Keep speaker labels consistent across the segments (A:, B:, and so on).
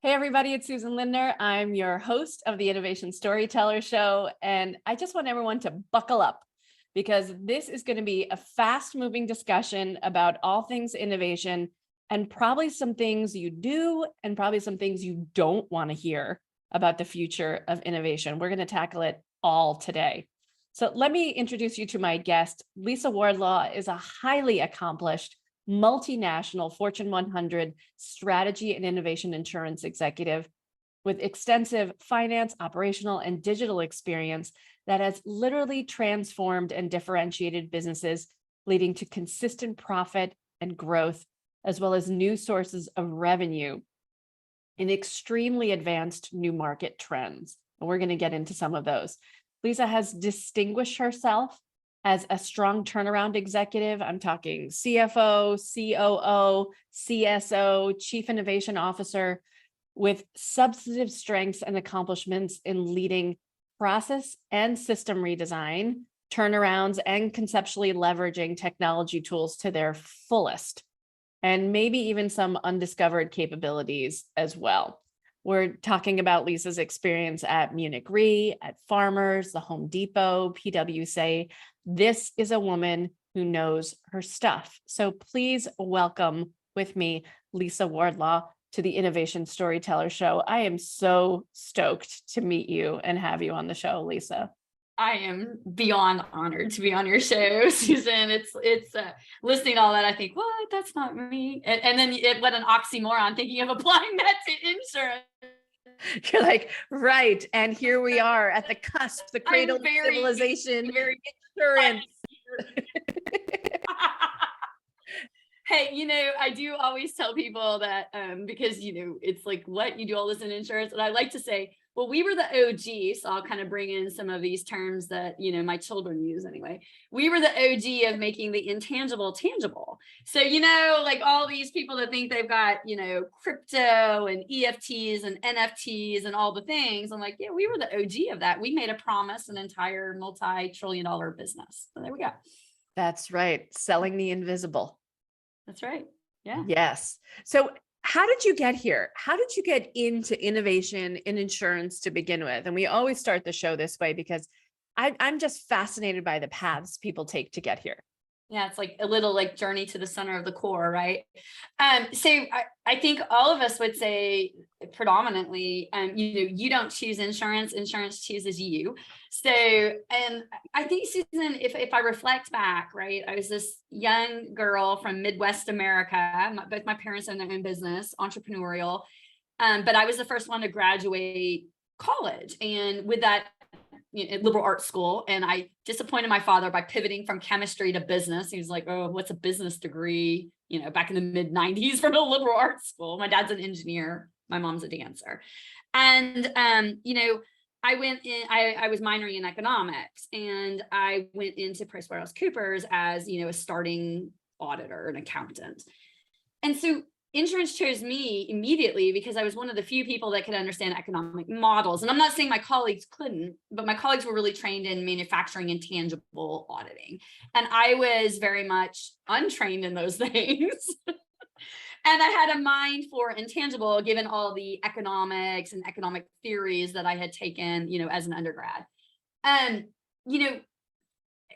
A: Hey, everybody, it's Susan Lindner. I'm your host of the Innovation Storytellers show, and I just want everyone to buckle up because this is going to be a fast-moving discussion about all things innovation and probably some things you do and probably some things you don't want to hear about the future of innovation. We're going to tackle it all today. So let me introduce you to my guest. Lisa Wardlaw is a highly accomplished multinational Fortune 100 strategy and innovation insurance executive with extensive finance, operational, and digital experience that has literally transformed and differentiated businesses, leading to consistent profit and growth, as well as new sources of revenue in extremely advanced new market trends. And we're going to get into some of those. Lisa has distinguished herself as a strong turnaround executive. I'm talking CFO, COO, CSO, Chief Innovation Officer, with substantive strengths and accomplishments in leading process and system redesign, turnarounds, and conceptually leveraging technology tools to their fullest, and maybe even some undiscovered capabilities as well. We're talking about Lisa's experience at Munich Re, at Farmers, the Home Depot, PwC. This is a woman who knows her stuff. So please welcome with me, Lisa Wardlaw, to the Innovation Storyteller Show. I am so stoked to meet you and have you on the show, Lisa.
B: I am beyond honored to be on your show, Susan. It's listening to all that. I think, what? That's not me. And then what an oxymoron, thinking of applying that to insurance.
A: You're like, right. And here we are at the cusp, the cradle of civilization, insurance.
B: Hey, I do always tell people that because, it's like, what? You do all this in insurance? And I like to say, well, we were the OG. So I'll kind of bring in some of these terms that, my children use anyway. We were the OG of making the intangible tangible. So, like all these people that think they've got, crypto and EFTs and NFTs and all the things. I'm like, yeah, we were the OG of that. We made a promise, an entire multi-trillion-dollar business. So there we go.
A: That's right. Selling the invisible.
B: That's right. Yeah.
A: Yes. So how did you get here? How did you get into innovation in insurance to begin with? And we always start the show this way because I'm just fascinated by the paths people take to get here.
B: Yeah, it's like a little like journey to the center of the core, right? So I think all of us would say predominantly, you don't choose insurance chooses you. So, and I think, Susan, if I reflect back, right, I was this young girl from Midwest America. Both my parents own their own business, entrepreneurial, but I was the first one to graduate college, and with that, liberal arts school. And I disappointed my father by pivoting from chemistry to business. He was like, oh, what's a business degree? Back in the mid 90s from a liberal arts school. My dad's an engineer. My mom's a dancer. And, I went in, I was minoring in economics, and I went into PricewaterhouseCoopers as, a starting auditor, an accountant. And so insurance chose me immediately because I was one of the few people that could understand economic models. And I'm not saying my colleagues couldn't, but my colleagues were really trained in manufacturing and tangible auditing. And I was very much untrained in those things. And I had a mind for intangible, given all the economics and economic theories that I had taken, as an undergrad. And, you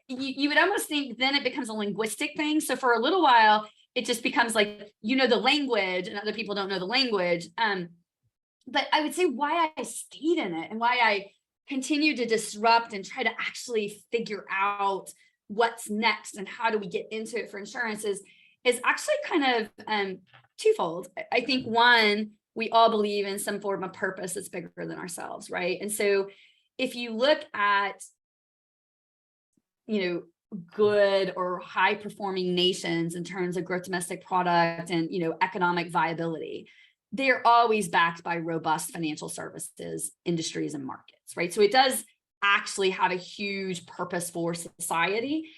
B: would almost think then it becomes a linguistic thing. So for a little while, it just becomes like, the language and other people don't know the language. But I would say why I stayed in it and why I continue to disrupt and try to actually figure out what's next and how do we get into it for insurance is actually kind of twofold. I think one, we all believe in some form of purpose that's bigger than ourselves, right? And so if you look at, good or high performing nations in terms of gross domestic product and, economic viability, they're always backed by robust financial services, industries, and markets, right? So it does actually have a huge purpose for society,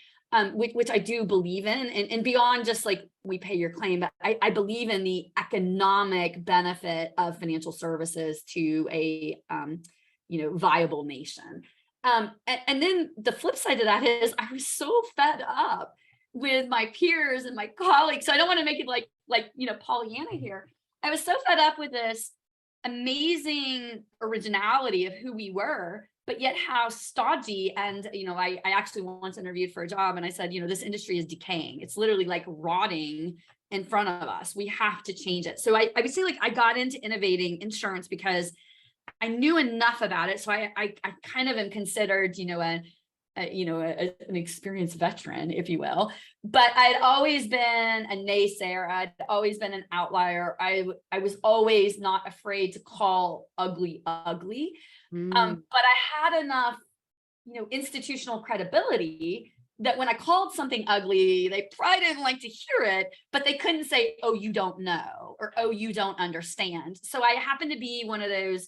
B: which I do believe in, and beyond just like we pay your claim, but I believe in the economic benefit of financial services to a, viable nation. And then the flip side of that is I was so fed up with my peers and my colleagues. So I don't want to make it like Pollyanna here. I was so fed up with this amazing originality of who we were, but yet how stodgy. And, I actually once interviewed for a job and I said, this industry is decaying. It's literally like rotting in front of us. We have to change it. So I would say like I got into innovating insurance because I knew enough about it. So I kind of am considered, an experienced veteran, if you will, but I'd always been a naysayer. I'd always been an outlier. I was always not afraid to call ugly. But I had enough, institutional credibility that when I called something ugly, they probably didn't like to hear it, but they couldn't say, oh, you don't know, or, oh, you don't understand. So I happened to be one of those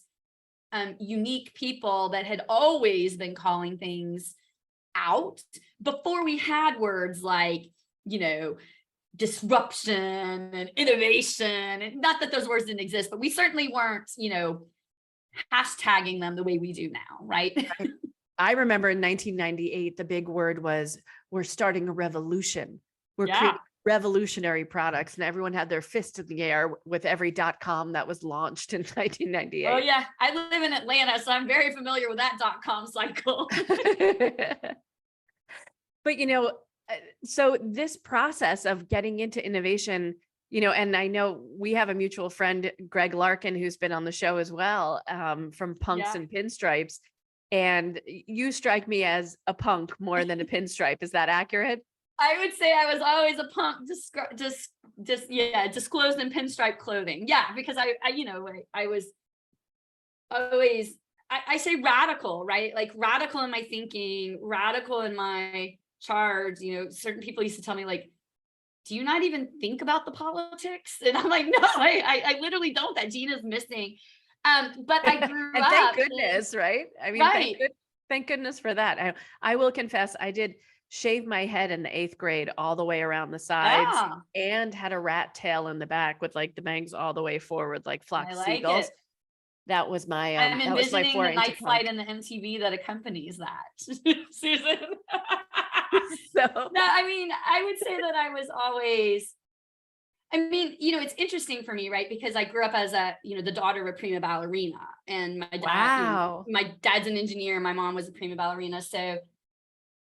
B: unique people that had always been calling things out before we had words like, disruption and innovation. And not that those words didn't exist, but we certainly weren't, hashtagging them the way we do now, right?
C: I remember in 1998, the big word was, we're starting a revolution. We're creating revolutionary products, and everyone had their fist in the air with every .com that was launched in 1998.
B: Oh yeah, I live in Atlanta, so I'm very familiar with that .com cycle.
C: But, so this process of getting into innovation, and I know we have a mutual friend, Greg Larkin, who's been on the show as well, from Punks and Pinstripes. And you strike me as a punk more than a pinstripe. Is that accurate?
B: I would say I was always a punk, disclosed in pinstripe clothing. Yeah, because I was always, I say radical, right? Like radical in my thinking, radical in my charge. Certain people used to tell me like, do you not even think about the politics? And I'm like, no, I literally don't. That gene is missing. But I grew
C: and
B: up.
C: Thank goodness, right? I mean,
B: right.
C: Thank goodness for that. I will confess, I did shave my head in the 8th grade all the way around the sides and had a rat tail in the back with like the bangs all the way forward, like flock seagulls. That was my,
B: I'm envisioning the night flight
C: punk.
B: and the MTV that accompanies that, Susan.
C: So
B: no, I mean, I would say that I was always, it's interesting for me, right? Because I grew up as the daughter of a prima ballerina, and my dad, my dad's an engineer, my mom was a prima ballerina. So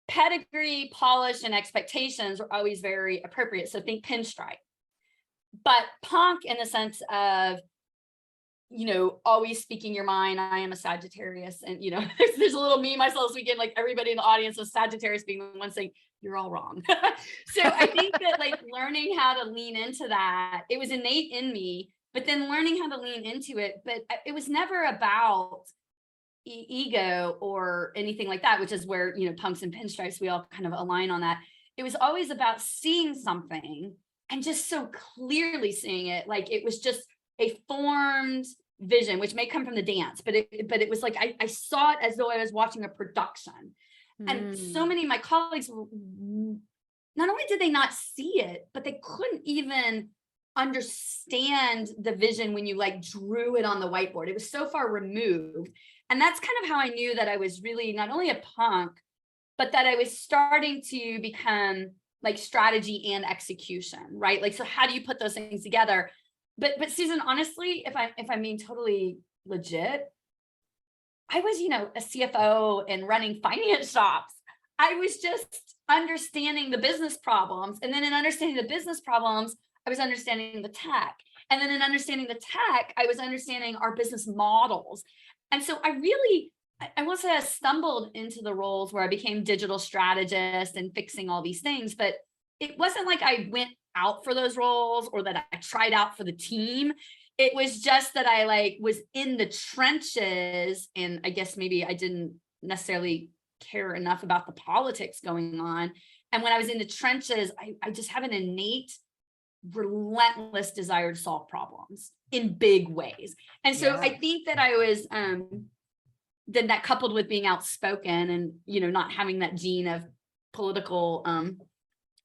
B: pedigree, polish, and expectations were always very appropriate. So think pinstripe, but punk in the sense of, always speaking your mind. I am a Sagittarius, and there's a little meme I saw this weekend, like everybody in the audience was Sagittarius being the one saying, you're all wrong. So I think that like learning how to lean into that, it was innate in me, but then learning how to lean into it, but it was never about ego or anything like that, which is where, punks and pinstripes, we all kind of align on that. It was always about seeing something and just so clearly seeing it. Like it was just a formed vision, which may come from the dance, but it was like, I saw it as though I was watching a production. And so many of my colleagues, not only did they not see it, but they couldn't even understand the vision when you like drew it on the whiteboard. It was so far removed. And that's kind of how I knew that I was really not only a punk, but that I was starting to become like strategy and execution, right? Like, so how do you put those things together? But Susan, honestly, if I'm being totally legit, I was, a CFO and running finance shops. I was just understanding the business problems. And then in understanding the business problems, I was understanding the tech. And then in understanding the tech, I was understanding our business models. And so I will say I stumbled into the roles where I became digital strategist and fixing all these things, but it wasn't like I went out for those roles or that I tried out for the team. It was just that I like was in the trenches, and I guess maybe I didn't necessarily care enough about the politics going on. And when I was in the trenches, I just have an innate, relentless desire to solve problems in big ways. And so I think that I was, then that coupled with being outspoken and, not having that gene of political, not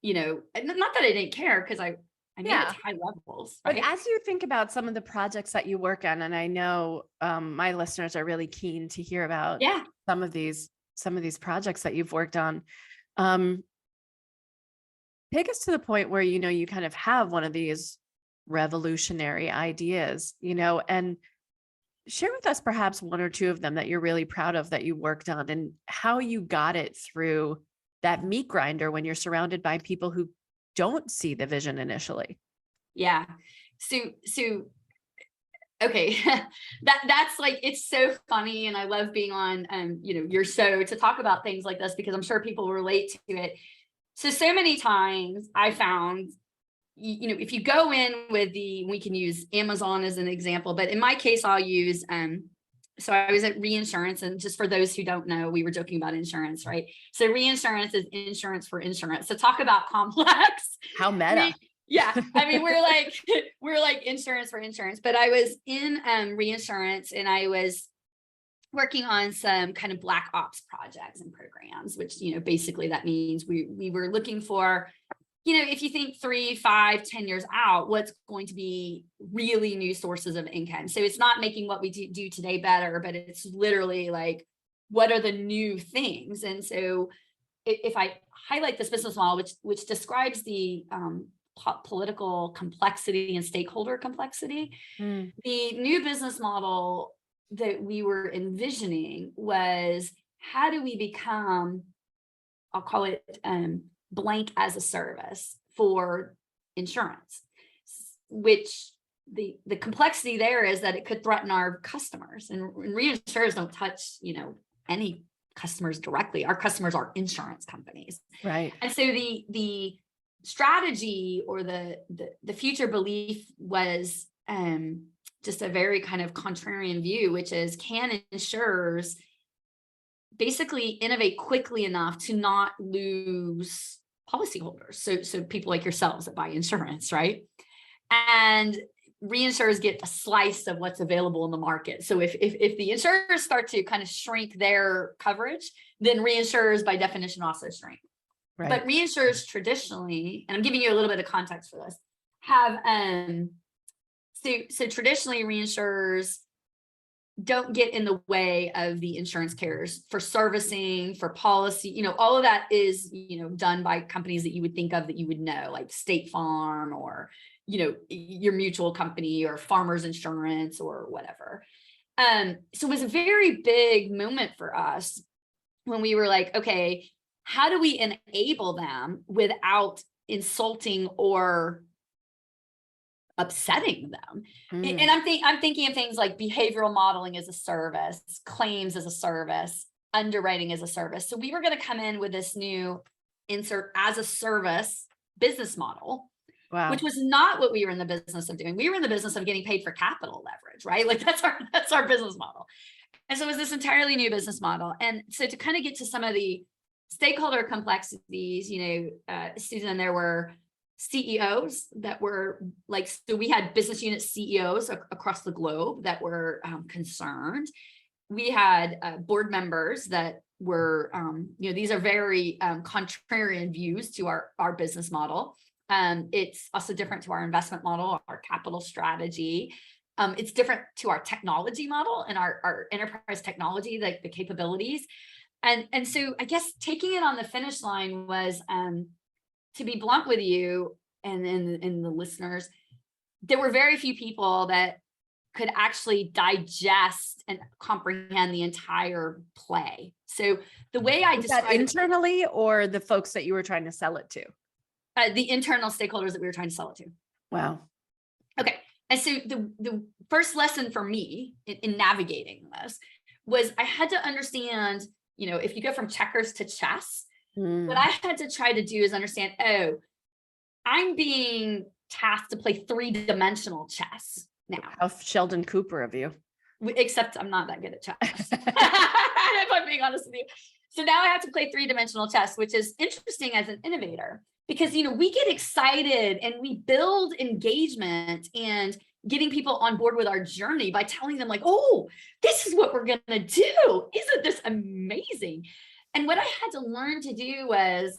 B: that I didn't care, because I made it to high levels. Right?
C: But as you think about some of the projects that you work on, and I know my listeners are really keen to hear about some of these projects that you've worked on. Take us to the point where, you kind of have one of these revolutionary ideas, and Share with us perhaps one or two of them that you're really proud of that you worked on, and how you got it through that meat grinder when you're surrounded by people who don't see the vision initially.
B: Yeah. So okay. That's like, it's so funny. And I love being on, your show to talk about things like this, because I'm sure people relate to it. So many times I found, if you go in with we can use Amazon as an example, but in my case, I'll use, so I was at reinsurance, and just for those who don't know, we were joking about insurance, right? So reinsurance is insurance for insurance. So talk about complex.
C: How meta.
B: Yeah. I mean, we're like insurance for insurance, but I was in reinsurance, and I was working on some kind of black ops projects and programs, which, basically that means we were looking for, if you think 3, 5, 10 years out, what's going to be really new sources of income. So it's not making what we do today better, but it's literally like, what are the new things? And so if I highlight this business model, which describes the political complexity and stakeholder complexity, the new business model that we were envisioning was, how do we become, I'll call it blank as a service for insurance, which the complexity there is that it could threaten our customers, and reinsurers don't touch, any customers directly. Our customers are insurance companies.
C: Right.
B: And so the strategy or the future belief was just a very kind of contrarian view, which is, can insurers basically innovate quickly enough to not lose policyholders? So people like yourselves that buy insurance, right? And reinsurers get a slice of what's available in the market. So if the insurers start to kind of shrink their coverage, then reinsurers by definition also shrink. Right. But reinsurers traditionally, and I'm giving you a little bit of context for this, have so traditionally reinsurers don't get in the way of the insurance carriers for servicing, for policy, all of that is, done by companies that you would think of, that you would know, like State Farm, or, your mutual company, or Farmers Insurance, or whatever. So it was a very big moment for us when we were like, okay, how do we enable them without insulting or upsetting them? And I'm thinking of things like behavioral modeling as a service, claims as a service, underwriting as a service. So we were going to come in with this new insert as a service business model, which was not what we were in the business of doing. We were in the business of getting paid for capital leverage, right? Like that's our business model. And so it was this entirely new business model. And so to kind of get to some of the stakeholder complexities, Susan, there were CEOs that were like, so we had business unit CEOs across the globe that were concerned. We had board members that were, these are very contrarian views to our business model. It's also different to our investment model, our capital strategy. It's different to our technology model and our enterprise technology, like the capabilities. And so I guess taking it on the finish line was, to be blunt with you and the listeners, there were very few people that could actually digest and comprehend the entire play. So the way I described
C: that internally, or the folks that you were trying to sell it to?
B: The internal stakeholders that we were trying to sell it to.
C: Wow. Okay.
B: And so the first lesson for me in navigating this was, I had to understand, if you go from checkers to chess, what I had to try to do is understand, I'm being tasked to play 3-dimensional chess now.
C: How Sheldon Cooper of you.
B: Except I'm not that good at chess. If I'm being honest with you. So now I have to play 3-dimensional chess, which is interesting as an innovator, because, we get excited and we build engagement and getting people on board with our journey by telling them like, oh, this is what we're going to do. Isn't this amazing? And what I had to learn to do was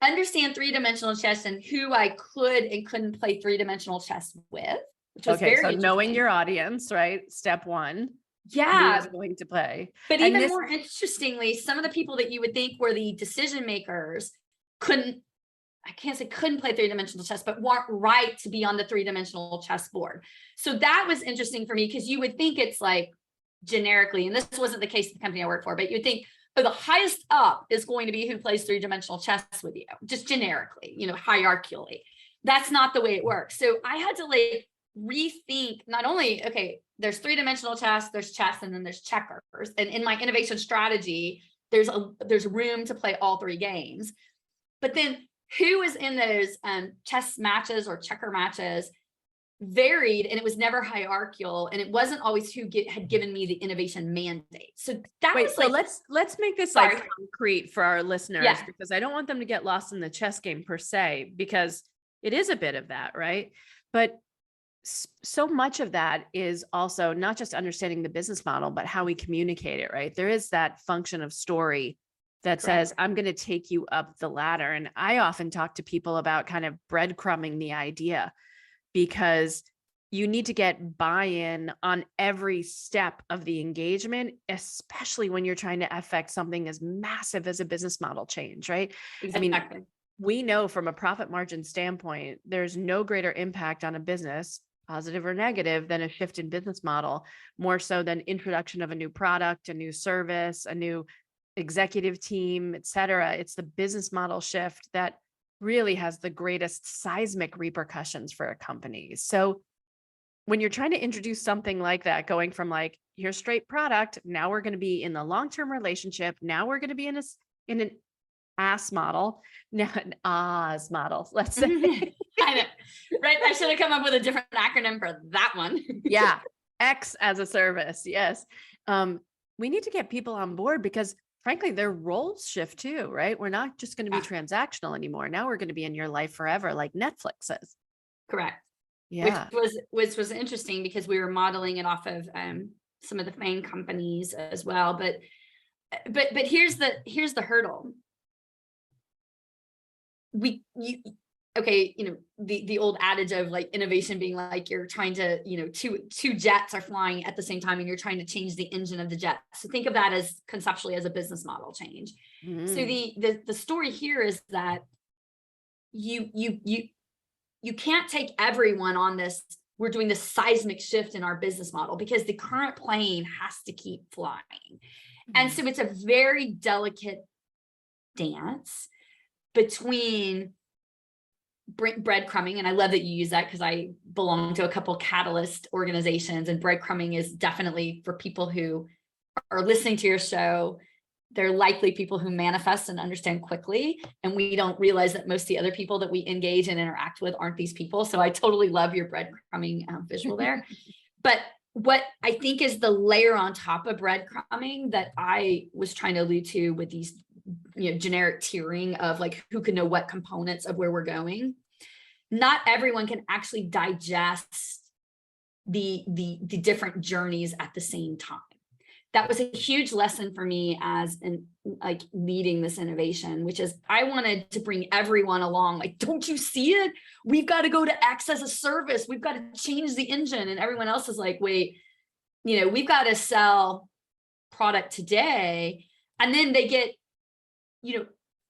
B: understand 3-dimensional chess and who I could and couldn't play 3-dimensional chess with, which was very
C: so knowing your audience, right? Step one.
B: Yeah.
C: Who's going to play.
B: But even more interestingly, some of the people that you would think were the decision makers couldn't play 3-dimensional chess, but weren't right to be on the 3-dimensional chess board. So that was interesting for me, because you would think it's like, generically, and this wasn't the case in the company I work for, but you'd think, oh, the highest up is going to be who plays three-dimensional chess with you, just generically, hierarchically. That's not the way it works. So I had to like rethink not only, okay, there's three-dimensional chess, there's chess, and then there's checkers. And in my innovation strategy, there's room to play all three games. But then who is in those chess matches or checker matches varied, and it was never hierarchical, and it wasn't always who had given me the innovation mandate. So that was
C: so
B: like,
C: let's make this
B: sorry.
C: like concrete for our listeners,
B: Yeah.
C: because I don't want them to get lost in the chess game per se, because it is a bit of that, right? But so much of that is also not just understanding the business model, but how we communicate it, right? There is that function of story that says, I'm going to take you up the ladder. And I often talk to people about kind of breadcrumbing the idea, because you need to get buy-in on every step of the engagement, especially when you're trying to affect something as massive as a business model change, right?
B: exactly.
C: I mean, we know from a profit margin standpoint, there's no greater impact on a business, positive or negative, than a shift in business model, more so than introduction of a new product, a new service, a new executive team, et cetera. It's the business model shift that really has the greatest seismic repercussions for a company. So when you're trying to introduce something like that, going from like, here's straight product, now we're going to be in the long-term relationship, now we're going to be in an AS model, now an Oz model, let's say.
B: I know, right? I should have come up with a different acronym for that one.
C: Yeah, X as a service. Yes. We need to get people on board, because frankly, their roles shift too, right? We're not just going to be transactional anymore. Now we're going to be in your life forever, like Netflix is.
B: Correct.
C: Yeah.
B: Which was interesting, because we were modeling it off of some of the main companies as well. But here's the hurdle. The old adage of like innovation being like you're trying to, two jets are flying at the same time and you're trying to change the engine of the jet. So think of that as conceptually as a business model change.
C: Mm-hmm.
B: So the story here is that you can't take everyone on this. We're doing this seismic shift in our business model, because the current plane has to keep flying. Mm-hmm. And so it's a very delicate dance between breadcrumbing, and I love that you use that, because I belong to a couple catalyst organizations, and breadcrumbing is definitely for people who are listening to your show. They're likely people who manifest and understand quickly, and we don't realize that most of the other people that we engage and interact with aren't these people. So I totally love your breadcrumbing visual there. But what I think is the layer on top of breadcrumbing that I was trying to allude to with these generic tiering of like who can know what components of where we're going. Not everyone can actually digest the different journeys at the same time. That was a huge lesson for me as like leading this innovation, which is I wanted to bring everyone along. Like, don't you see it? We've got to go to X as a service. We've got to change the engine. And everyone else is like, wait, we've got to sell product today. And then they get,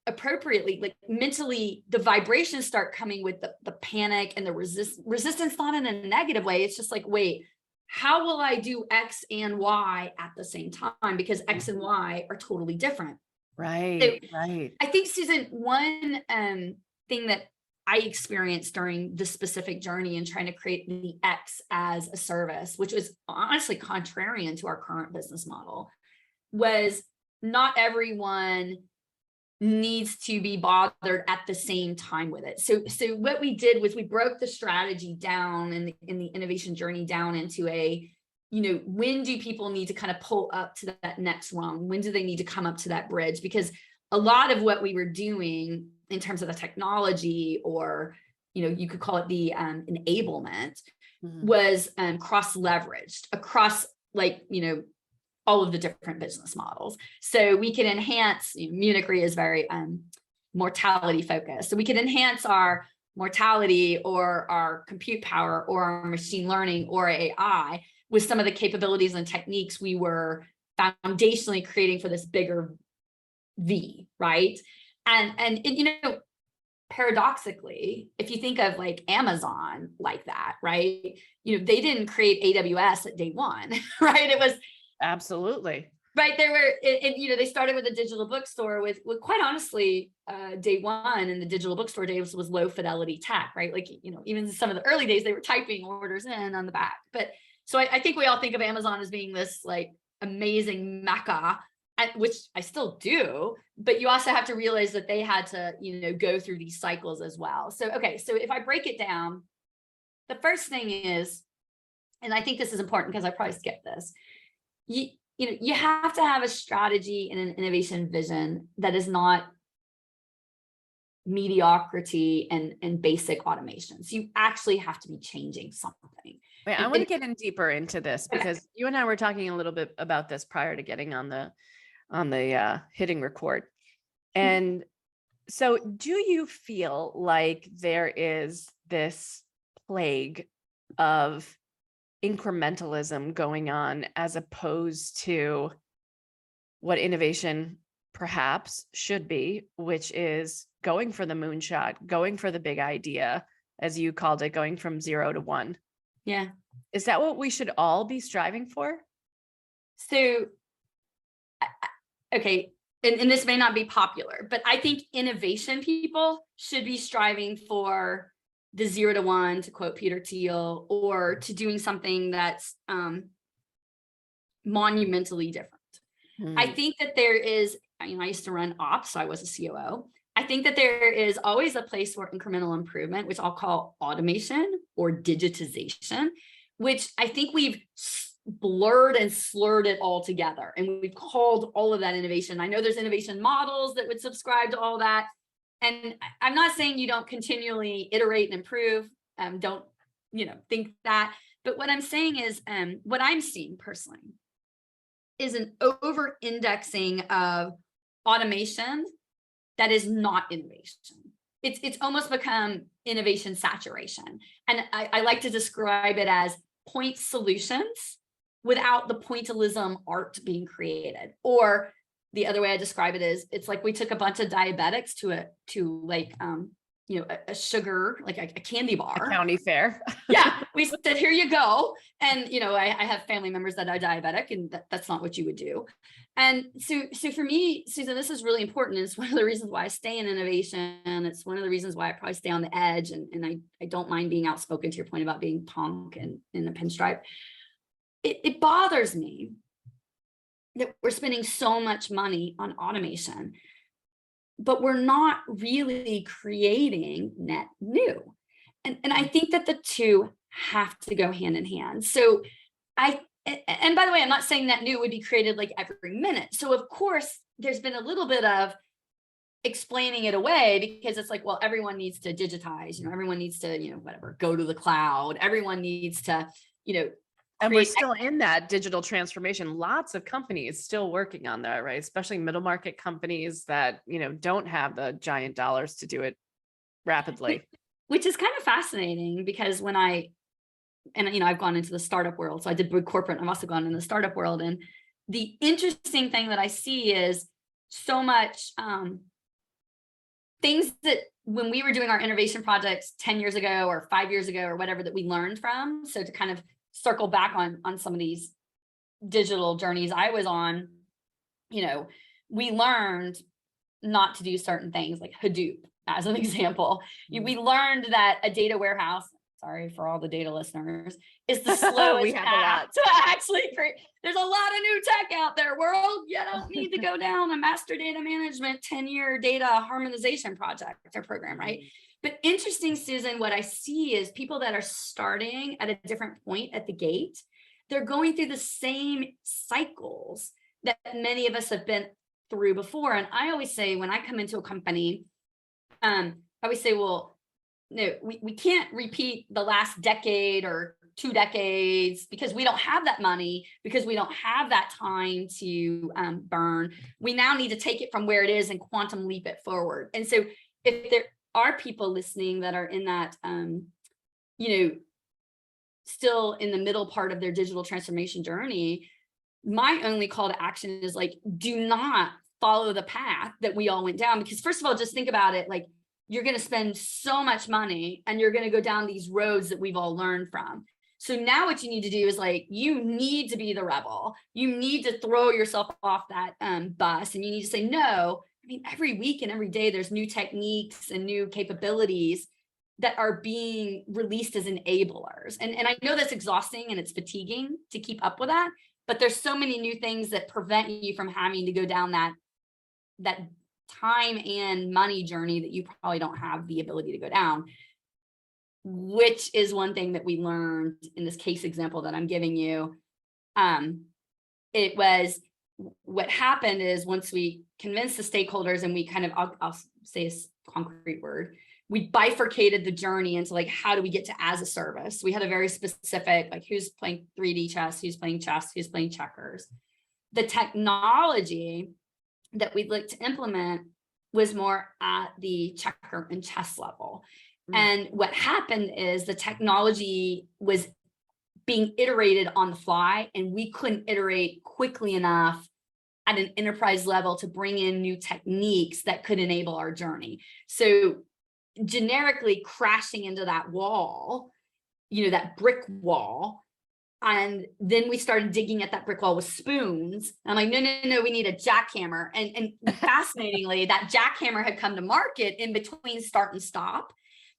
B: appropriately, like mentally, the vibrations start coming with the panic and the resistance, not in a negative way. It's just like, wait, how will I do X and Y at the same time? Because X and Y are totally different.
C: Right.
B: So
C: right.
B: I think, Susan, one thing that I experienced during this specific journey and trying to create the X as a service, which was honestly contrarian to our current business model, was not everyone needs to be bothered at the same time with it. So what we did was we broke the strategy down in the innovation journey down into a, when do people need to kind of pull up to that next rung? When do they need to come up to that bridge? Because a lot of what we were doing in terms of the technology, or, you could call it the enablement, was cross-leveraged across all of the different business models. So we can enhance, Munich Re is very mortality focused. So we can enhance our mortality or our compute power or our machine learning or AI with some of the capabilities and techniques we were foundationally creating for this bigger V, right? And paradoxically, if you think of like Amazon like that, right? They didn't create AWS at day one, right?
C: Absolutely.
B: Right. There were, they started with a digital bookstore with quite honestly, day one in the digital bookstore days was low fidelity tech, right? Like, even some of the early days, they were typing orders in on the back. But so I think we all think of Amazon as being this like amazing mecca, which I still do, but you also have to realize that they had to, go through these cycles as well. So, okay. So if I break it down, the first thing is, and I think this is important because I probably skipped this, you have to have a strategy and an innovation vision that is not mediocrity and basic automation. So you actually have to be changing something.
C: Wait, I want to get in deeper into this because you and I were talking a little bit about this prior to getting on the hitting record. And so do you feel like there is this plague of incrementalism going on as opposed to what innovation perhaps should be, which is going for the moonshot, going for the big idea, as you called it, going from 0 to 1?
B: Yeah.
C: Is that what we should all be striving for?
B: So, okay, and this may not be popular, but I think innovation people should be striving for the 0 to 1, to quote Peter Thiel, or to doing something that's monumentally different. I think that there is, I used to run ops, so I was a COO. I think that there is always a place for incremental improvement, which I'll call automation or digitization, which I think we've blurred and slurred it all together. And we've called all of that innovation. I know there's innovation models that would subscribe to all that. And I'm not saying you don't continually iterate and improve. Don't, think that. But what I'm saying is, what I'm seeing personally is an over-indexing of automation that is not innovation. It's almost become innovation saturation. And I like to describe it as point solutions without the pointillism art being created. Or the other way I describe it is, it's like we took a bunch of diabetics to like a sugar, like a candy bar.
C: A county fair.
B: Yeah, we said, here you go. And I have family members that are diabetic, and that's not what you would do. And so for me, Susan, this is really important. It's one of the reasons why I stay in innovation. It's one of the reasons why I probably stay on the edge, and I don't mind being outspoken, to your point about being punk and in a pinstripe. It bothers me that we're spending so much money on automation, but we're not really creating net new. And I think that the two have to go hand in hand. So and by the way, I'm not saying that new would be created like every minute. So of course, there's been a little bit of explaining it away, because it's like, well, everyone needs to digitize, everyone needs to, whatever, go to the cloud. Everyone needs to,
C: and we're still in that digital transformation. Lots of companies still working on that, right? Especially middle market companies that, don't have the giant dollars to do it rapidly.
B: Which is kind of fascinating, because when I've gone into the startup world, so I did big corporate, I've also gone in the startup world. And the interesting thing that I see is so much things that when we were doing our innovation projects 10 years ago or 5 years ago or whatever, that we learned from. So to kind of circle back on some of these digital journeys I was on, we learned not to do certain things, like Hadoop as an example. We learned that a data warehouse, sorry for all the data listeners, is the slowest path to actually create. There's a lot of new tech out there, world. You don't need to go down a master data management 10-year data harmonization project or program, right? But interesting, Susan, what I see is people that are starting at a different point at the gate, they're going through the same cycles that many of us have been through before. And I always say, when I come into a company, I always say, well, no, we can't repeat the last decade or 2 decades, because we don't have that money, because we don't have that time to burn. We now need to take it from where it is and quantum leap it forward. And so if there are people listening that are in that, still in the middle part of their digital transformation journey, my only call to action is like, do not follow the path that we all went down. Because first of all, just think about it, like, you're going to spend so much money and you're going to go down these roads that we've all learned from. So now what you need to do is like, you need to be the rebel. You need to throw yourself off that bus, and you need to say, no, I mean, every week and every day, there's new techniques and new capabilities that are being released as enablers. And I know that's exhausting and it's fatiguing to keep up with that, but there's so many new things that prevent you from having to go down that time and money journey that you probably don't have the ability to go down, which is one thing that we learned in this case example that I'm giving you. It was, what happened is, once we convinced the stakeholders and we kind of, I'll say a concrete word, we bifurcated the journey into like, how do we get to as a service? We had a very specific, like, who's playing 3D chess, who's playing chess, who's playing checkers. The technology that we'd like to implement was more at the checker and chess level. And what happened is the technology was being iterated on the fly, and we couldn't iterate quickly enough at an enterprise level to bring in new techniques that could enable our journey. So generically crashing into that wall, that brick wall. And then we started digging at that brick wall with spoons. I'm like, no, we need a jackhammer. And fascinatingly, that jackhammer had come to market in between start and stop.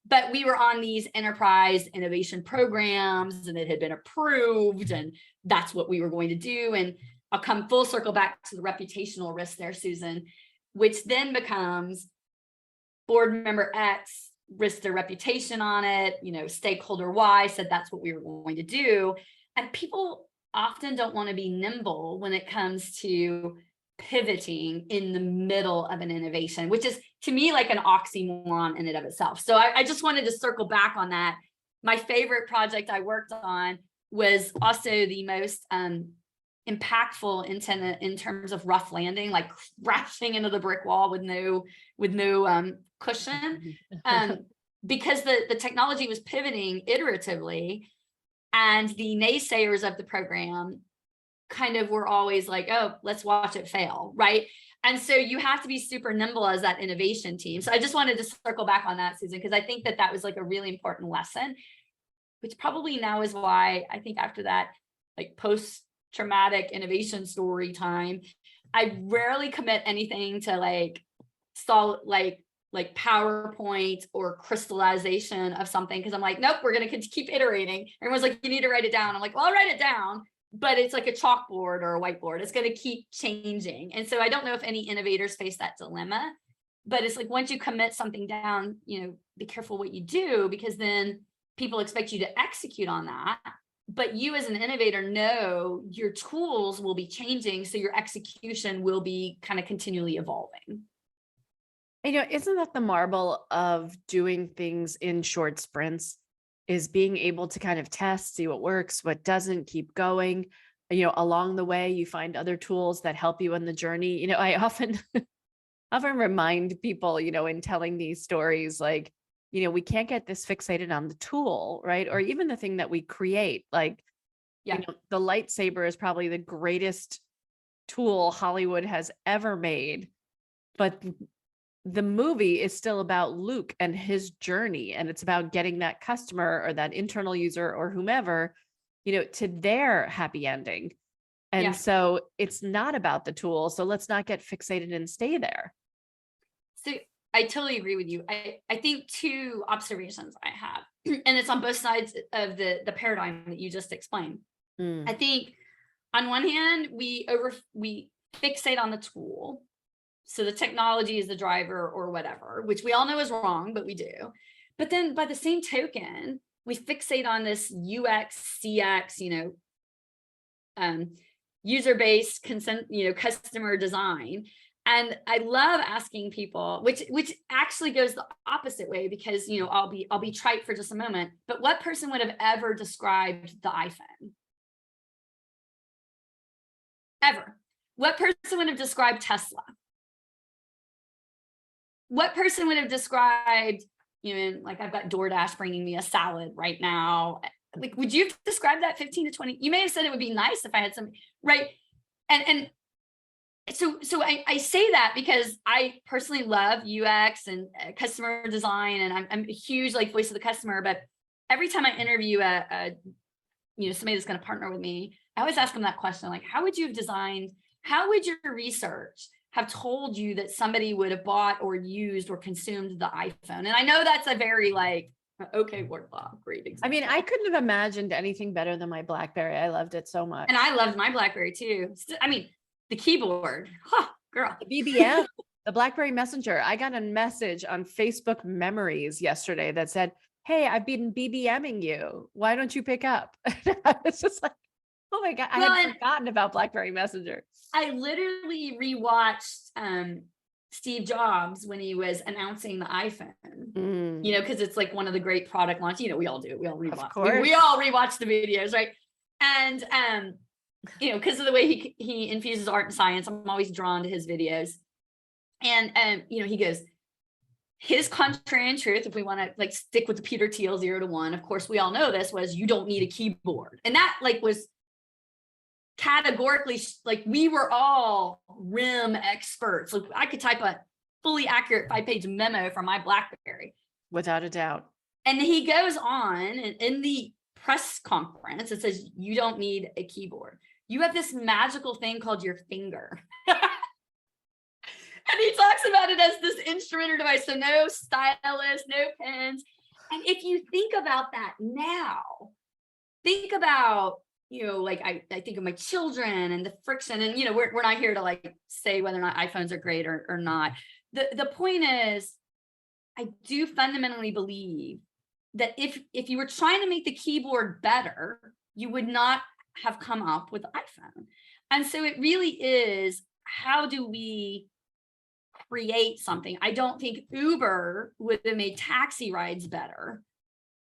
B: But we were on these enterprise innovation programs, and it had been approved, and that's what we were going to do. And I'll come full circle back to the reputational risk there, Susan, which then becomes board member X risked their reputation on it, stakeholder Y said that's what we were going to do. And people often don't want to be nimble when it comes to pivoting in the middle of an innovation, which is to me like an oxymoron in and of itself. So I just wanted to circle back on that. My favorite project I worked on was also the most impactful in terms of rough landing, like crashing into the brick wall with no cushion, because the technology was pivoting iteratively, and the naysayers of the program kind of were always like, oh, let's watch it fail, right? And so you have to be super nimble as that innovation team. So I just wanted to circle back on that, Susan, because I think that was like a really important lesson, which probably now is why I think after that, like post-traumatic innovation story time, I rarely commit anything to like PowerPoint or crystallization of something, because I'm like, nope, we're going to keep iterating. Everyone's like, you need to write it down. I'm like, well, I'll write it down, but it's like a chalkboard or a whiteboard. It's going to keep changing. And so I don't know if any innovators face that dilemma, but it's like, once you commit something down, be careful what you do, because then people expect you to execute on that. But you as an innovator know your tools will be changing, so your execution will be kind of continually evolving.
C: Isn't that the marvel of doing things in short sprints, is being able to kind of test, see what works, what doesn't, keep going. Along the way, you find other tools that help you in the journey. I often remind people, in telling these stories, like, we can't get this fixated on the tool, right? Or even the thing that we create. Like, the lightsaber is probably the greatest tool Hollywood has ever made, but the movie is still about Luke and his journey, and it's about getting that customer or that internal user or whomever, to their happy ending. And so it's not about the tool. So let's not get fixated and stay there.
B: So I totally agree with you. I think two observations I have, and it's on both sides of the paradigm that you just explained. I think on one hand, we fixate on the tool. So the technology is the driver or whatever, which we all know is wrong, but we do. But then by the same token, we fixate on this UX, CX, user-based consent, customer design. And I love asking people, which actually goes the opposite way, because, I'll be trite for just a moment, but what person would have ever described the iPhone? Ever? What person would have described Tesla? What person would have described, like, I've got DoorDash bringing me a salad right now. Like, would you describe that 15 to 20? You may have said it would be nice if I had some, right? And so I say that because I personally love UX and customer design, and I'm a huge like voice of the customer. But every time I interview a somebody that's going to partner with me, I always ask them that question, like, how would your research have told you that somebody would have bought or used or consumed the iPhone? And I know that's a very like, okay, Wardlaw, great example.
C: I mean, I couldn't have imagined anything better than my BlackBerry. I loved it so much.
B: And I loved my BlackBerry too. I mean, the keyboard, girl.
C: The BBM, the BlackBerry Messenger. I got a message on Facebook Memories yesterday that said, "Hey, I've been BBMing you. Why don't you pick up?" It's just like, oh my God, I had forgotten about BlackBerry Messenger.
B: I literally rewatched Steve Jobs when he was announcing the iPhone, because it's like one of the great product launch, we all do, we all rewatch the videos, right? And because of the way he infuses art and science, I'm always drawn to his videos. And he goes, his contrarian truth, if we want to like stick with the Peter Thiel 0 to 1, of course we all know this, was you don't need a keyboard. And that like was categorically, like, we were all RIM experts. Like, I could type a fully accurate 5-page memo from my BlackBerry
C: without a doubt.
B: And he goes on in the press conference, it says you don't need a keyboard, you have this magical thing called your finger. And he talks about it as this instrument or device, so no stylus, no pens. And if you think about that now, think about, like I think of my children and the friction, and we're not here to like say whether or not iPhones are great or not. The point is, I do fundamentally believe that if you were trying to make the keyboard better, you would not have come up with the iPhone. And so it really is, how do we create something? I don't think Uber would have made taxi rides better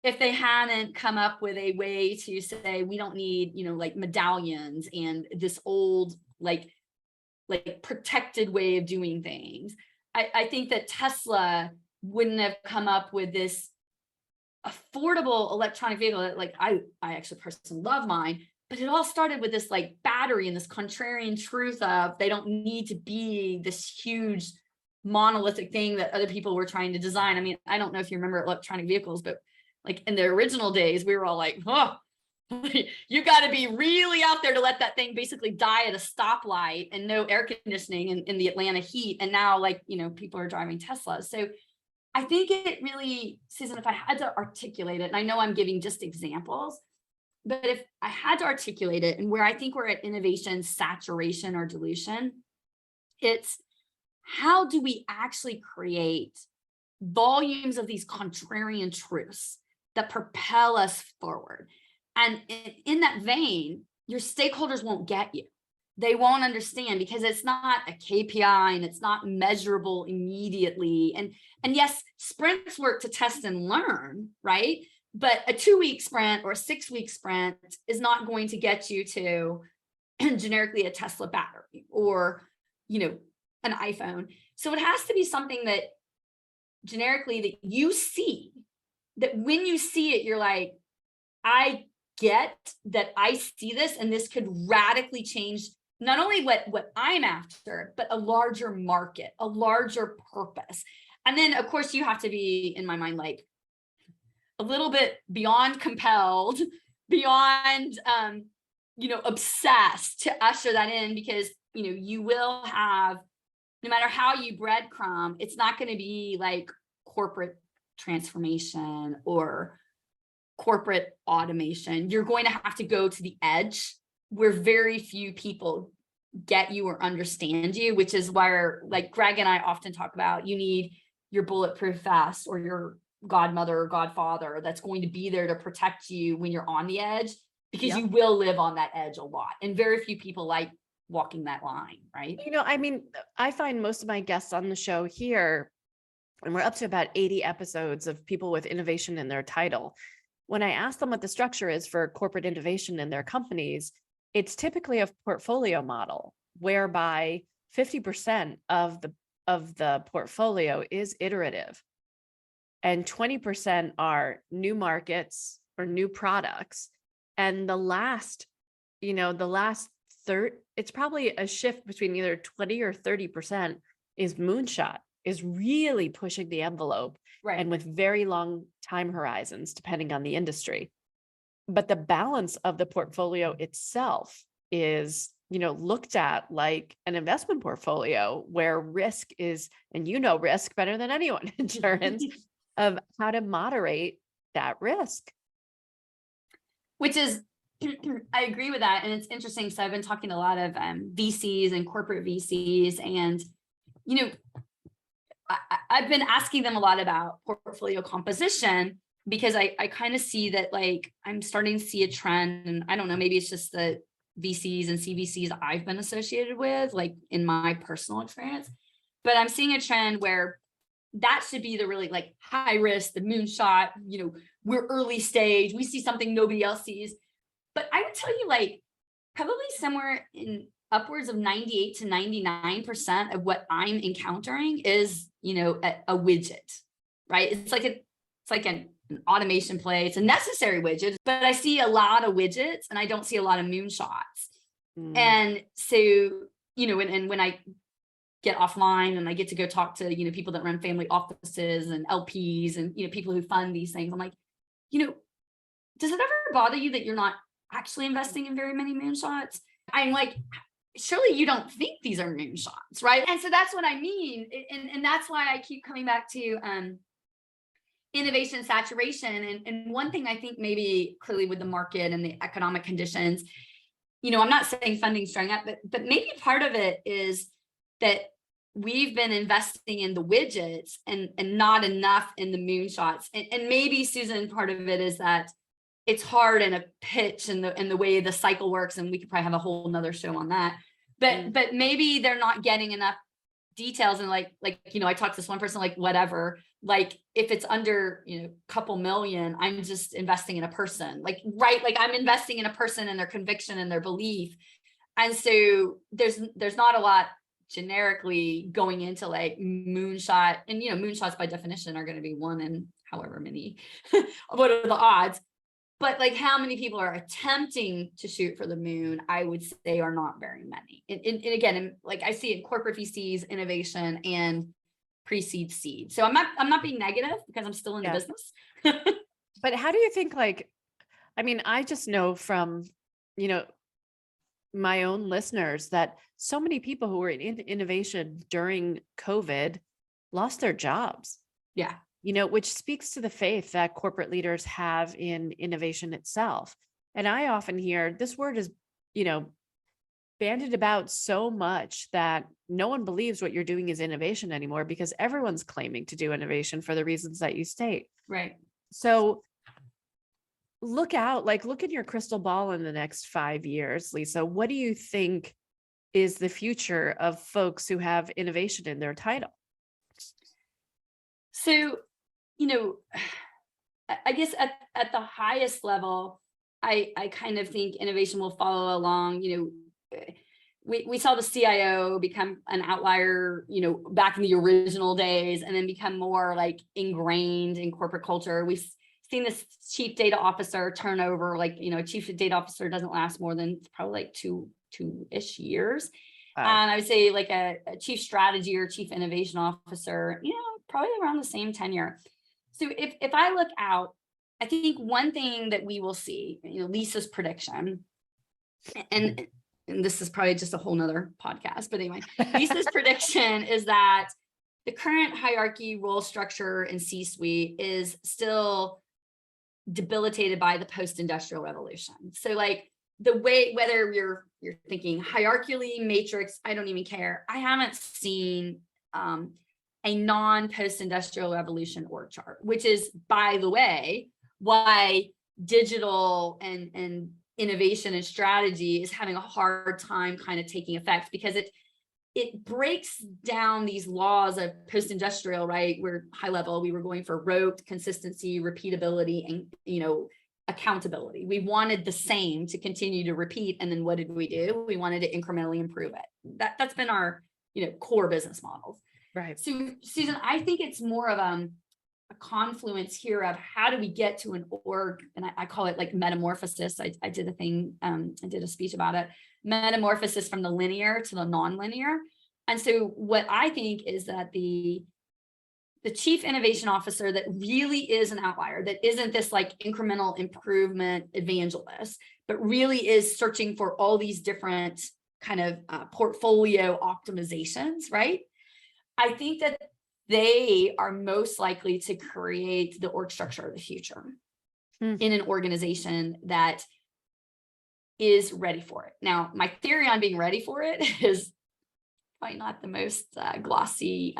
B: if they hadn't come up with a way to say, we don't need, like medallions and this old, like protected way of doing things. I think that Tesla wouldn't have come up with this affordable electronic vehicle that, like, I actually personally love mine, but it all started with this like battery and this contrarian truth of they don't need to be this huge monolithic thing that other people were trying to design. I mean, I don't know if you remember electronic vehicles, but like in the original days, we were all like, oh, you got to be really out there to let that thing basically die at a stoplight and no air conditioning in the Atlanta heat. And now, like, people are driving Teslas. So I think it really, Susan, if I had to articulate it, and I know I'm giving just examples, but if I had to articulate it, and where I think we're at innovation saturation or dilution, it's how do we actually create volumes of these contrarian truths that propel us forward? And in that vein, your stakeholders won't get you. They won't understand because it's not a KPI and it's not measurable immediately. And yes, sprints work to test and learn, right? But a 2-week sprint or a 6-week sprint is not going to get you to generically a Tesla battery or, an iPhone. So it has to be something that generically that you see, that when you see it, you're like, I get that I see this, and this could radically change not only what I'm after, but a larger market, a larger purpose. And then of course you have to be, in my mind, like a little bit beyond compelled, beyond, obsessed to usher that in, because, you will have, no matter how you breadcrumb, it's not going to be like corporate transformation or corporate automation. You're going to have to go to the edge where very few people get you or understand you, which is where, like Greg and I often talk about, you need your bulletproof vest or your godmother or godfather that's going to be there to protect you when you're on the edge, because you will live on that edge a lot. And very few people like walking that line, right?
C: I mean, I find most of my guests on the show here, and we're up to about 80 episodes of people with innovation in their title. When I ask them what the structure is for corporate innovation in their companies, it's typically a portfolio model whereby 50% of the portfolio is iterative and 20% are new markets or new products. And the last third, it's probably a shift between either 20 or 30% is moonshot, is really pushing the envelope,
B: right?
C: And with very long time horizons, depending on the industry. but the balance of the portfolio itself is, looked at like an investment portfolio where risk is, and risk better than anyone, insurance, of how to moderate that risk.
B: Which is, I agree with that. And it's interesting. So I've been talking to a lot of VCs and corporate VCs, and, I've been asking them a lot about portfolio composition, because I kind of see that, like, I'm starting to see a trend, and I don't know, maybe it's just the VCs and CVCs I've been associated with, like in my personal experience, but I'm seeing a trend where that should be the really like high risk, the moonshot, we're early stage, we see something nobody else sees. But I would tell you, like, probably somewhere in upwards of 98 to 99% of what I'm encountering is, a widget, right? It's like an automation play. It's a necessary widget, but I see a lot of widgets and I don't see a lot of moonshots. And so, and when I get offline and I get to go talk to, people that run family offices and LPs and, people who fund these things, I'm like, does it ever bother you that you're not actually investing in very many moonshots? I'm like, surely you don't think these are moonshots, right? And so that's what I mean. And that's why I keep coming back to innovation saturation. And one thing I think maybe clearly with the market and the economic conditions, I'm not saying funding's drying up, but maybe part of it is that we've been investing in the widgets and not enough in the moonshots. And maybe, Susan, part of it is that it's hard in a pitch and the way the cycle works, and we could probably have a whole nother show on that. But maybe they're not getting enough details, and like I talked to this one person, like, whatever, like if it's under couple million, I'm just investing in a person, like, right, like I'm investing in a person and their conviction and their belief. And so there's not a lot generically going into like moonshot, and moonshots by definition are going to be one in however many. What are the odds? But like how many people are attempting to shoot for the moon, I would say are not very many. And again, like I see it in corporate VCs, innovation, and pre-seed seed. So I'm not being negative because I'm still in the business.
C: But how do you think, I just know from, my own listeners that so many people who were in innovation during COVID lost their jobs.
B: Yeah.
C: Which speaks to the faith that corporate leaders have in innovation itself. And I often hear this word is, bandied about so much that no one believes what you're doing is innovation anymore, because everyone's claiming to do innovation for the reasons that you state.
B: Right.
C: So look in your crystal ball in the next 5 years, Lisa. What do you think is the future of folks who have innovation in their title?
B: So, I guess at the highest level, I kind of think innovation will follow along. We saw the CIO become an outlier, back in the original days, and then become more like ingrained in corporate culture. We've seen this chief data officer turnover, like, chief data officer doesn't last more than probably like two-ish years.
C: Wow.
B: And I would say like a chief strategy or chief innovation officer, probably around the same tenure. So if I look out, I think one thing that we will see, Lisa's prediction, and this is probably just a whole nother podcast, but anyway, Lisa's prediction is that the current hierarchy role structure in C-suite is still debilitated by the post-industrial revolution. So like the way, whether you're thinking hierarchically, matrix, I don't even care. I haven't seen a non-post-industrial revolution org chart, which is, by the way, why digital and innovation and strategy is having a hard time kind of taking effect, because it breaks down these laws of post-industrial, right? We're high level, we were going for rote, consistency, repeatability, and accountability. We wanted the same to continue to repeat, and then what did we do? We wanted to incrementally improve it. That's been our core business models.
C: Right.
B: So, Susan, I think it's more of a confluence here of how do we get to an org, and I call it like metamorphosis. I did a thing, I did a speech about it, metamorphosis from the linear to the non-linear. And so what I think is that the the chief innovation officer that really is an outlier, that isn't this like incremental improvement evangelist, but really is searching for all these different kind of portfolio optimizations, right? I think that they are most likely to create the org structure of the future in an organization that is ready for it. Now, my theory on being ready for it is probably not the most glossy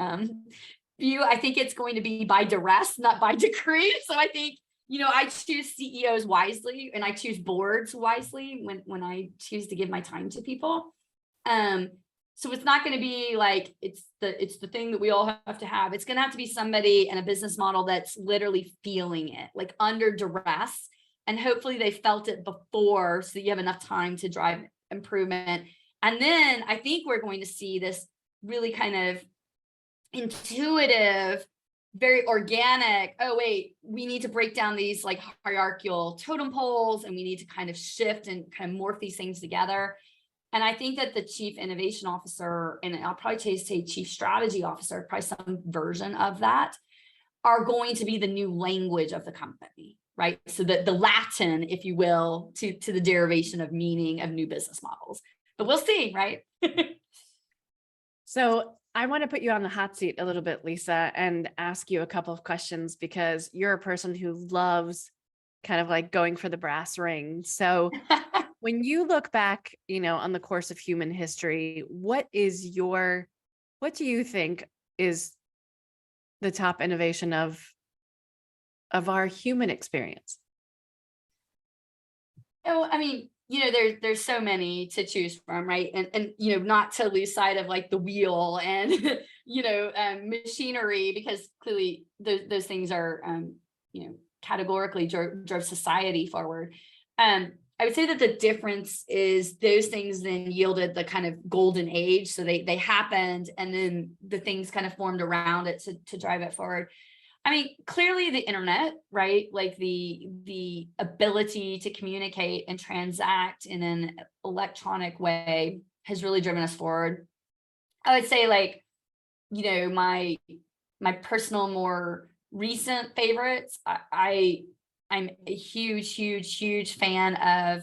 B: view. I think it's going to be by duress, not by decree. So I think, I choose CEOs wisely, and I choose boards wisely when I choose to give my time to people. So it's not going to be like it's the thing that we all have to have. It's going to have to be somebody in a business model that's literally feeling it, like under duress, and hopefully they felt it before, so that you have enough time to drive improvement. And then I think we're going to see this really kind of intuitive, very organic, oh wait, we need to break down these like hierarchical totem poles, and we need to kind of shift and kind of morph these things together. And I think that the chief innovation officer, and I'll probably say chief strategy officer, probably some version of that, are going to be the new language of the company, right? So that the Latin, if you will, to the derivation of meaning of new business models. But we'll see, right?
C: So I want to put you on the hot seat a little bit, Lisa, and ask you a couple of questions, because you're a person who loves kind of like going for the brass ring. So when you look back, on the course of human history, what do you think is the top innovation of our human experience?
B: Oh, I mean, there's so many to choose from, right? And not to lose sight of like the wheel and machinery, because clearly those things are categorically drove society forward. I would say that the difference is those things then yielded the kind of golden age. So they happened, and then the things kind of formed around it to drive it forward. I mean, clearly the internet, right? Like the ability to communicate and transact in an electronic way has really driven us forward. I would say like, my personal, more recent favorites, I'm a huge fan of,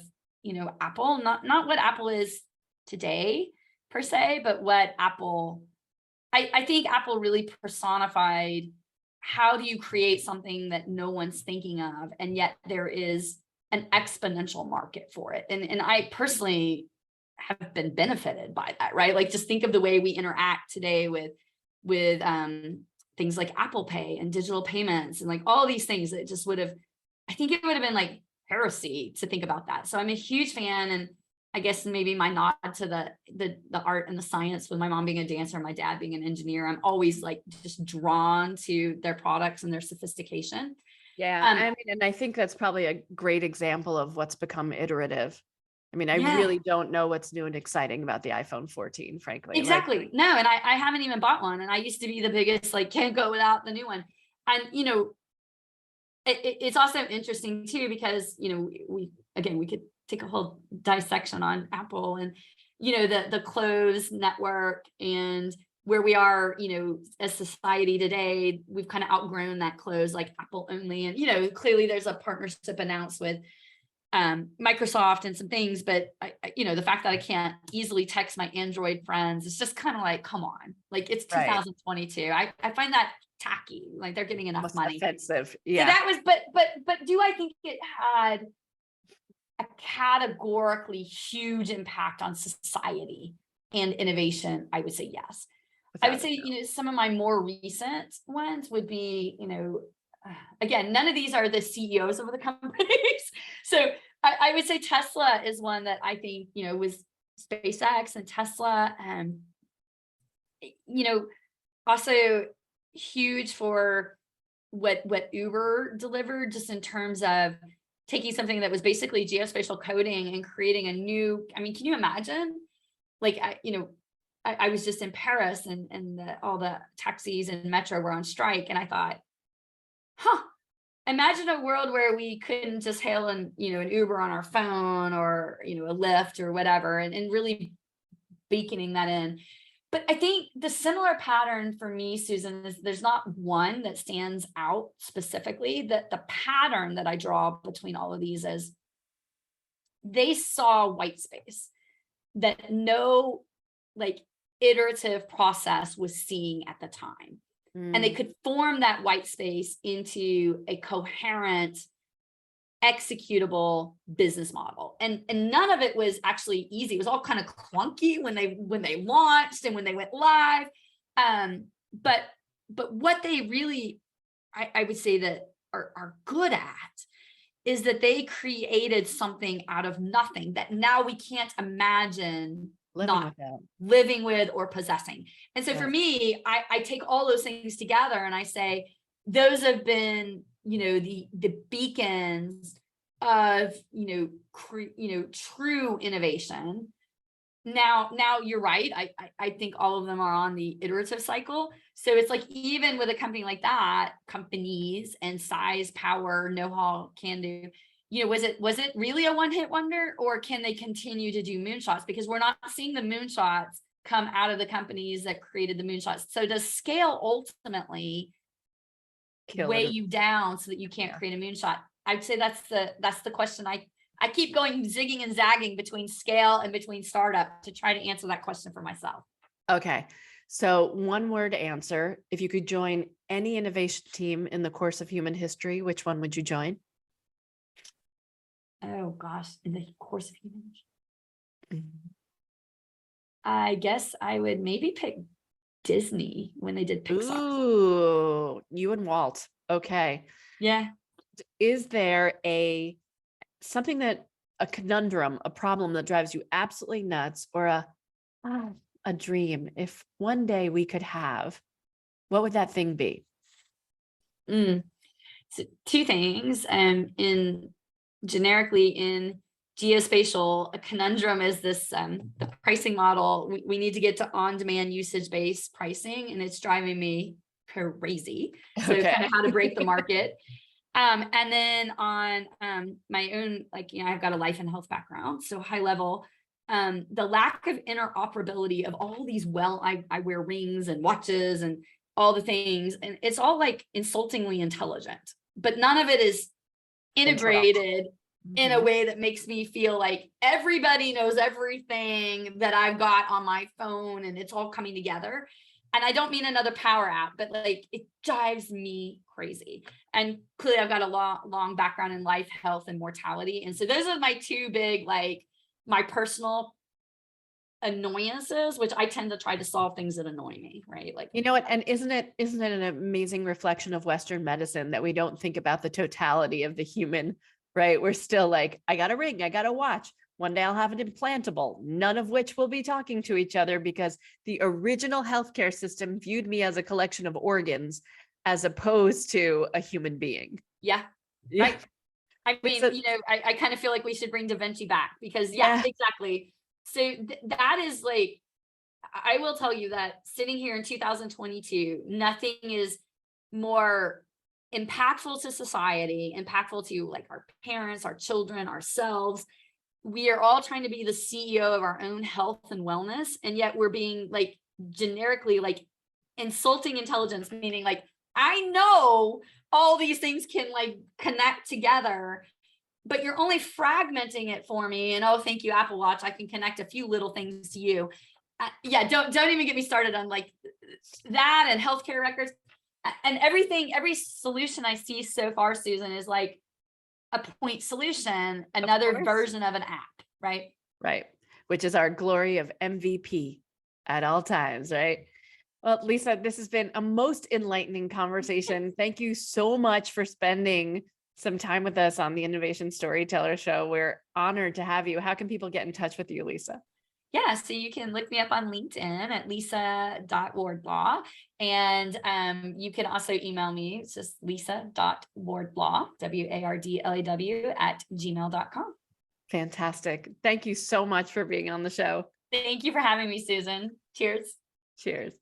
B: Apple, not what Apple is today per se, but what I think Apple really personified how do you create something that no one's thinking of, and yet there is an exponential market for it. And I personally have been benefited by that, right? Like just think of the way we interact today with things like Apple Pay and digital payments and like all these things that just I think it would have been like heresy to think about that. So I'm a huge fan, and I guess maybe my nod to the art and the science, with my mom being a dancer and my dad being an engineer, I'm always like just drawn to their products and their sophistication.
C: Yeah, I mean, and I think that's probably a great example of what's become iterative. I mean, I really don't know what's new and exciting about the iPhone 14, frankly.
B: Exactly.
C: Like,
B: no, and I haven't even bought one, and I used to be the biggest like can't go without the new one. And it's also interesting too, because we could take a whole dissection on Apple and the closed network and where we are as society today. We've kind of outgrown that closed like Apple only, and clearly there's a partnership announced with Microsoft and some things, but the fact that I can't easily text my Android friends, it's just kind of like, come on, like it's 2022. I find that tacky, like they're getting enough money.
C: Offensive.
B: Yeah. So that was, but do I think it had a categorically huge impact on society and innovation? I would say yes. I would say, some of my more recent ones would be, again, none of these are the CEOs of the companies. So I would say Tesla is one that I think, was SpaceX and Tesla, also huge for what Uber delivered, just in terms of taking something that was basically geospatial coding and creating a new, I mean, can you imagine? Like, I was just in Paris, and all the taxis and metro were on strike, and I thought, imagine a world where we couldn't just hail an Uber on our phone, or a Lyft or whatever, and really beaconing that in. But I think the similar pattern for me, Susan, is there's not one that stands out specifically. That the pattern that I draw between all of these is they saw white space that no like iterative process was seeing at the time. And they could form that white space into a coherent, executable business model. And none of it was actually easy. It was all kind of clunky when they launched and when they went live. But what they really, I would say that are good at is that they created something out of nothing that now we can't imagine living with or possessing. And so for me, I take all those things together and I say, those have been, the beacons of, true innovation. Now you're right. I think all of them are on the iterative cycle. So it's like, even with a company like that, companies and size, power, know-how, can do, was it really a one-hit wonder, or can they continue to do moonshots? Because we're not seeing the moonshots come out of the companies that created the moonshots. So does scale ultimately weigh you down so that you can't create a moonshot? I'd say that's the question. I keep going zigging and zagging between scale and between startup to try to answer that question for myself.
C: Okay. So one word answer, if you could join any innovation team in the course of human history, which one would you join?
B: Oh gosh, in the course of human history. I guess I would maybe pick Disney when they did Pixar.
C: Ooh, you and Walt. Okay.
B: Yeah.
C: Is there something that a conundrum, a problem that drives you absolutely nuts, or a dream? If one day we could have, what would that thing be?
B: So two things. Generically in geospatial, a conundrum is this, the pricing model. We need to get to on-demand usage-based pricing, and it's driving me crazy. So kind of how to break the market. And then on my own, I've got a life and health background, so high level, the lack of interoperability of all these, I wear rings and watches and all the things, and it's all like insultingly intelligent, but none of it is integrated in a way that makes me feel like everybody knows everything that I've got on my phone and it's all coming together. And I don't mean another power app, but it drives me crazy. And clearly I've got a long background in life, health, and mortality. And so those are my two big, my personal annoyances, which I tend to try to solve things that annoy me, right?
C: You know what? And isn't it an amazing reflection of Western medicine that we don't think about the totality of the human, right? We're still like, I got a ring, I got a watch. One day I'll have an implantable, none of which will be talking to each other because the original healthcare system viewed me as a collection of organs as opposed to a human being.
B: Yeah. Right. I mean, I kind of feel like we should bring Da Vinci back because exactly. So that is I will tell you that sitting here in 2022, nothing is more impactful to society, impactful to our parents, our children, ourselves. We are all trying to be the CEO of our own health and wellness. And yet we're being generically insulting intelligence, meaning I know all these things can connect together, but you're only fragmenting it for me. And oh, thank you, Apple Watch. I can connect a few little things to you. Don't even get me started on that and healthcare records and everything. Every solution I see so far, Susan, is a point solution, another version of an app, right?
C: Right. Which is our glory of MVP at all times, right? Well, Lisa, this has been a most enlightening conversation. Thank you so much for spending some time with us on the Innovation Storyteller Show. We're honored to have you. How can people get in touch with you, Lisa?
B: Yeah, so you can look me up on LinkedIn at lisa.wardlaw. And you can also email me. It's just lisa.wardlaw, WARDLAW @gmail.com.
C: Fantastic. Thank you so much for being on the show.
B: Thank you for having me, Susan. Cheers.
C: Cheers.